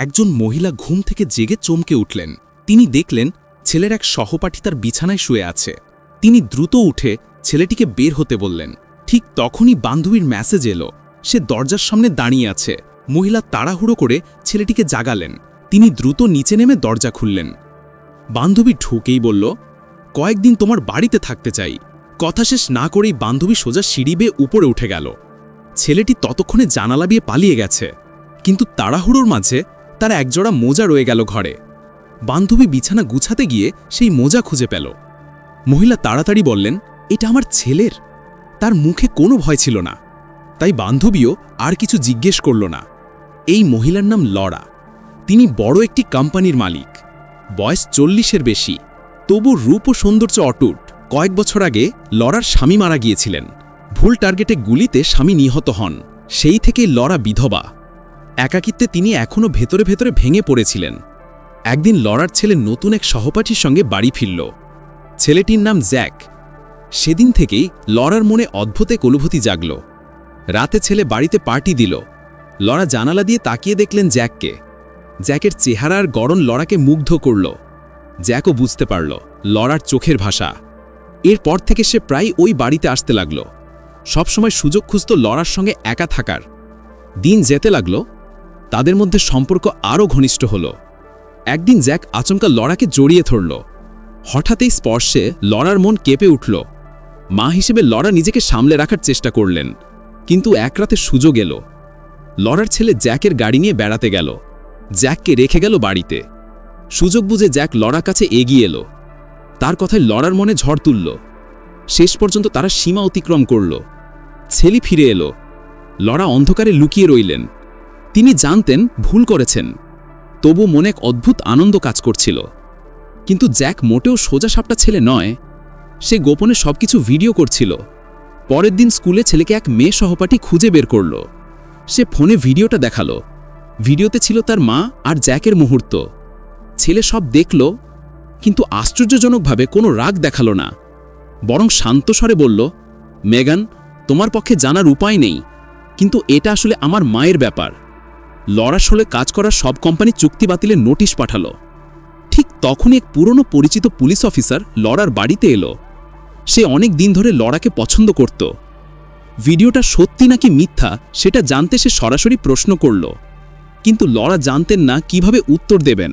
একজন মহিলা ঘুম থেকে জেগে চমকে উঠলেন। তিনি দেখলেন ছেলের এক সহপাঠী তার বিছানায় শুয়ে আছে। তিনি দ্রুত উঠে ছেলেটিকে বের হতে বললেন। ঠিক তখনই বান্ধবীর মেসেজ এলো। সে দরজার সামনে দাঁড়িয়ে আছে। মহিলা তাড়াহুড়ো করে ছেলেটিকে জাগালেন। তিনি দ্রুত নিচে নেমে দরজা খুললেন। বান্ধবী ঢুকেই বলল, কয়েকদিন তোমার বাড়িতে থাকতে চাই। কথা শেষ না করেই বান্ধবী সোজা সিঁড়ি বেয়ে উপরে উঠে গেল। ছেলেটি ততক্ষণে জানালা দিয়ে পালিয়ে গেছে, কিন্তু তাড়াহুড়োর মাঝে তার একজোড়া মোজা রয়ে গেল ঘরে। বান্ধবী বিছানা গুছাতে গিয়ে সেই মোজা খুঁজে পেল। মহিলা তাড়াতাড়ি বললেন, এটা আমার ছেলের। তার মুখে কোনো ভয় ছিল না, তাই বান্ধবীও আর কিছু জিজ্ঞেস করল না। এই মহিলার নাম লরা। তিনি বড় একটি কোম্পানির মালিক। বয়স 40-এর বেশি, তবু রূপ ও সৌন্দর্য অটুট। কয়েক বছর আগে লরার স্বামী মারা গিয়েছিলেন। ভুল টার্গেটে গুলিতে স্বামী নিহত হন। সেই থেকেই লরা বিধবা। একাকিত্বে তিনি এখনও ভেতরে ভেতরে ভেঙে পড়েছিলেন। একদিন লরার ছেলে নতুন এক সহপাঠীর সঙ্গে বাড়ি ফিরল। ছেলেটির নাম জ্যাক। সেদিন থেকেই লরার মনে অদ্ভুত এক অনুভূতি জাগল। রাতে ছেলে বাড়িতে পার্টি দিল। লরা জানালা দিয়ে তাকিয়ে দেখলেন জ্যাককে। জ্যাকের চেহারা আর গড়ন লরাকে মুগ্ধ করল। জ্যাকও বুঝতে পারল লরার চোখের ভাষা। এরপর থেকে সে প্রায় ওই বাড়িতে আসতে লাগল। সবসময় সুযোগ খুঁজত লরার সঙ্গে একা থাকার। দিন যেতে লাগল, তাদের মধ্যে সম্পর্ক আরও ঘনিষ্ঠ হল। একদিন জ্যাক আচমকা লরাকে জড়িয়ে ধরল। হঠাৎ এই স্পর্শে লরার মন কেঁপে উঠল। মা হিসেবে লরা নিজেকে সামলে রাখার চেষ্টা করলেন, কিন্তু এক রাতে সুযোগ এলো। লরার ছেলে জ্যাকের গাড়ি নিয়ে বেড়াতে গেল। জ্যাককে রেখে গেল বাড়িতে। সুযোগ বুঝে জ্যাক লরার কাছে এগিয়ে এলো। তার কথায় লরার মনে ঝড় তুলল। শেষ পর্যন্ত তারা সীমা অতিক্রম করল। ছেলে ফিরে এলো। লরা অন্ধকারে লুকিয়ে রইলেন। তিনি জানতেন ভুল করেছেন, তবু মনে এক অদ্ভুত আনন্দ কাজ করছিল। কিন্তু জ্যাক মোটেও সোজাসাপটা ছেলে নয়। সে গোপনে সবকিছু ভিডিও করছিল। পরের দিন স্কুলে ছেলেকে এক মেয়ে সহপাঠী খুঁজে বের করল। সে ফোনে ভিডিওটা দেখালো। ভিডিওতে ছিল তার মা আর জ্যাকের মুহূর্ত। ছেলে সব দেখল, কিন্তু আশ্চর্যজনকভাবে কোনো রাগ দেখালো না, বরং শান্ত স্বরে বলল, মেগান, তোমার পক্ষে জানার উপায় নেই, কিন্তু এটা আসলে আমার মায়ের ব্যাপার। লরার সঙ্গে কাজ করার সব কোম্পানি চুক্তি বাতিলের নোটিশ পাঠালো। ঠিক তখনই এক পুরনো পরিচিত পুলিশ অফিসার লরার বাড়িতে এলো। সে অনেক দিন ধরে লরাকে পছন্দ করত। ভিডিওটা সত্যি নাকি মিথ্যা সেটা জানতে সে সরাসরি প্রশ্ন করল, কিন্তু লরা জানতেন না কিভাবে উত্তর দেবেন।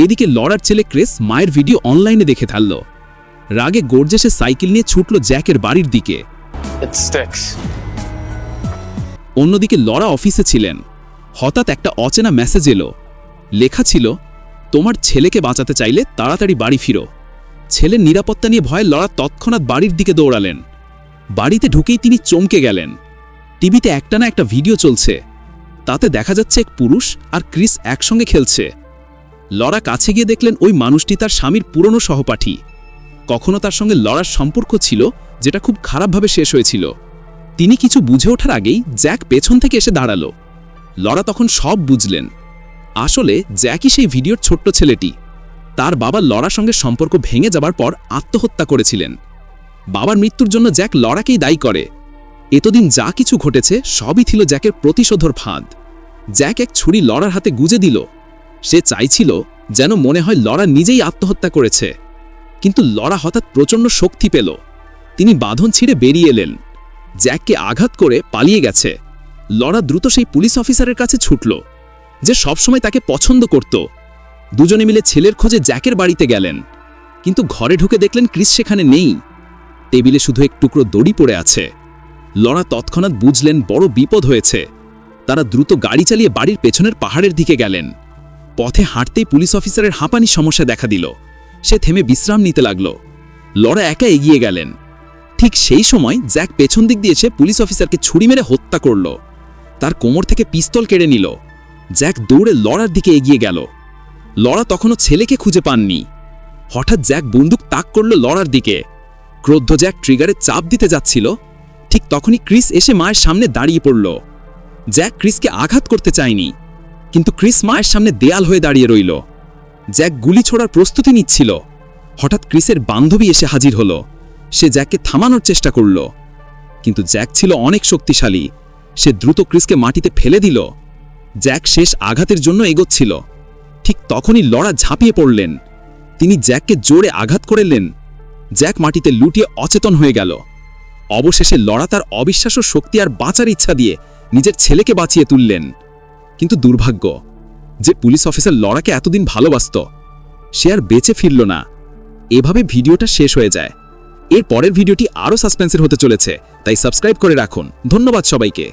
এদিকে লরার ছেলে ক্রিস মায়ের ভিডিও অনলাইনে দেখে থাকল। রাগে গর্জে সে সাইকেল নিয়ে ছুটল জ্যাকের বাড়ির দিকে। অন্যদিকে লরা অফিসে ছিলেন। হঠাৎ একটা অচেনা মেসেজ এলো। লেখা ছিল, তোমার ছেলেকে বাঁচাতে চাইলে তাড়াতাড়ি বাড়ি ফিরো। ছেলের নিরাপত্তা নিয়ে ভয়ে লরা তৎক্ষণাৎ বাড়ির দিকে দৌড়ালেন। বাড়িতে ঢুকেই তিনি চমকে গেলেন। টিভিতে একটানা একটা ভিডিও চলছে। তাতে দেখা যাচ্ছে এক পুরুষ আর ক্রিস একসঙ্গে খেলছে। লরা কাছে গিয়ে দেখলেন ওই মানুষটি তার স্বামীর পুরনো সহপাঠী। কখনো তার সঙ্গে লরার সম্পর্ক ছিল, যেটা খুব খারাপভাবে শেষ হয়েছিল। তিনি কিছু বুঝে ওঠার আগেই জ্যাক পেছন থেকে এসে দাঁড়ালো। লরা তখন সব বুঝলেন। আসলে জ্যাকই সেই ভিডিওর ছোট্ট ছেলেটি। তার বাবা লরার সঙ্গে সম্পর্ক ভেঙে যাবার পর আত্মহত্যা করেছিলেন। বাবার মৃত্যুর জন্য জ্যাক লরাকেই দায়ী করে। এতদিন যা কিছু ঘটেছে সবই ছিল জ্যাকের প্রতিশোধর ফাঁদ। জ্যাক এক ছুরি লরার হাতে গুজে দিল। সে চাইছিল যেন মনে হয় লরা নিজেই আত্মহত্যা করেছে। কিন্তু লরা হঠাৎ প্রচণ্ড শক্তি পেল। তিনি বাঁধন ছিঁড়ে বেরিয়ে এলেন। জ্যাককে আঘাত করে পালিয়ে গেছে। লরা দ্রুত সেই পুলিশ অফিসারের কাছে ছুটল, যে সবসময় তাকে পছন্দ করত। দুজনে মিলে ছেলের খোঁজে জ্যাকের বাড়িতে গেলেন, কিন্তু ঘরে ঢুকে দেখলেন ক্রিস সেখানে নেই। টেবিলে শুধু এক টুকরো দড়ি পড়ে আছে। লরা তৎক্ষণাৎ বুঝলেন বড় বিপদ হয়েছে। তারা দ্রুত গাড়ি চালিয়ে বাড়ির পেছনের পাহাড়ের দিকে গেলেন। পথে হাঁটতেই পুলিশ অফিসারের হাঁপানি সমস্যা দেখা দিল। সে থেমে বিশ্রাম নিতে লাগল। লরা একা এগিয়ে গেলেন। ঠিক সেই সময় জ্যাক পেছন দিক দিয়ে এসে পুলিশ অফিসারকে ছুরি মেরে হত্যা করল। তার কোমর থেকে পিস্তল কেড়ে নিল। জ্যাক দৌড়ে লরার দিকে এগিয়ে গেল। লরা তখনও ছেলেকে খুঁজে পাননি। হঠাৎ জ্যাক বন্দুক তাক করল লরার দিকে। ক্রোদ্ধ জ্যাক ট্রিগারে চাপ দিতে যাচ্ছিল। ঠিক তখনই ক্রিস এসে মায়ের সামনে দাঁড়িয়ে পড়ল। জ্যাক ক্রিসকে আঘাত করতে চায়নি, কিন্তু ক্রিস মায়ের সামনে দেয়াল হয়ে দাঁড়িয়ে রইল। জ্যাক গুলি ছোড়ার প্রস্তুতি নিচ্ছিল। হঠাৎ ক্রিসের বান্ধবী এসে হাজির হল। সে জ্যাককে থামানোর চেষ্টা করল, কিন্তু জ্যাক ছিল অনেক শক্তিশালী। সে দ্রুত ক্রিসকে মাটিতে ফেলে দিল। জ্যাক শেষ আঘাতের জন্য এগোচ্ছিল। ঠিক তখনই লরা ঝাঁপিয়ে পড়লেন। তিনি জ্যাককে জোরে আঘাত করলেন। জ্যাক মাটিতে লুটিয়ে অচেতন হয়ে গেল। অবশেষে লরা তার অবিশ্বাস্য শক্তি আর বাঁচার ইচ্ছা দিয়ে নিজের ছেলেকে বাঁচিয়ে তুললেন। কিন্তু দুর্ভাগ্য, যে পুলিশ অফিসার লরাকে এতদিন ভালোবাসত, সে আর বেঁচে ফিরল না। এভাবে ভিডিওটা শেষ হয়ে যায়। এর পরের ভিডিওটি আরও সাসপেন্সের হতে চলেছে, তাই সাবস্ক্রাইব করে রাখুন। ধন্যবাদ সবাইকে।